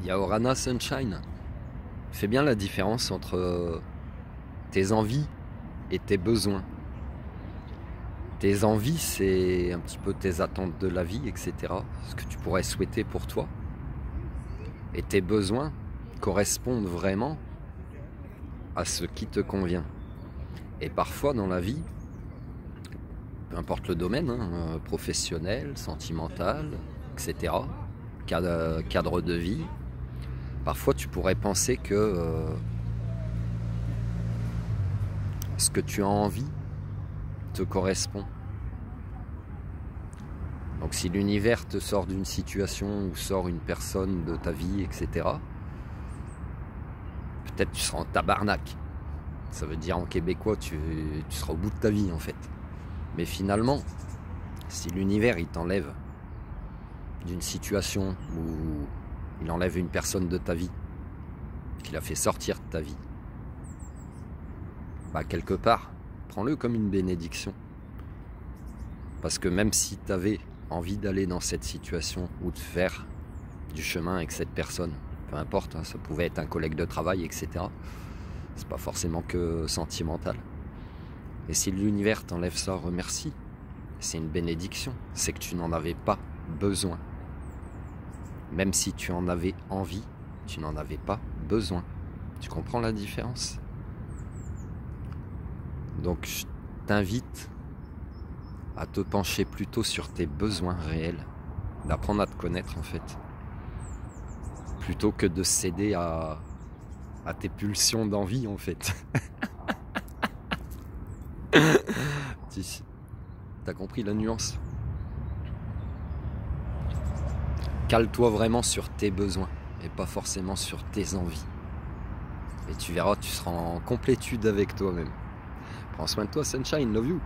Il y a Orana Sunshine. Fais bien la différence entre tes envies et tes besoins. Tes envies, c'est un petit peu tes attentes de la vie, etc. Ce que tu pourrais souhaiter pour toi. Et tes besoins correspondent vraiment à ce qui te convient. Et parfois dans la vie, peu importe le domaine, professionnel, sentimental, etc., cadre de vie, parfois tu pourrais penser que ce que tu as envie te correspond. Donc si l'univers te sort d'une situation ou sort une personne de ta vie, etc., peut-être tu seras en tabarnak. Ça veut dire en québécois, tu seras au bout de ta vie en fait. Mais finalement, si l'univers il t'enlève d'une situation où il enlève une personne de ta vie, qu'il a fait sortir de ta vie, bah quelque part, prends-le comme une bénédiction. Parce que même si tu avais envie d'aller dans cette situation ou de faire du chemin avec cette personne, peu importe, ça pouvait être un collègue de travail, etc. C'est pas forcément que sentimental. Et si l'univers t'enlève ça, remercie. C'est une bénédiction. C'est que tu n'en avais pas besoin. Même si tu en avais envie, tu n'en avais pas besoin. Tu comprends la différence? Donc je t'invite à te pencher plutôt sur tes besoins réels, d'apprendre à te connaître en fait, plutôt que de céder à tes pulsions d'envie en fait. T'as compris la nuance? Cale-toi vraiment sur tes besoins et pas forcément sur tes envies. Et tu verras, tu seras en complétude avec toi-même. Prends soin de toi, Sunshine, love you.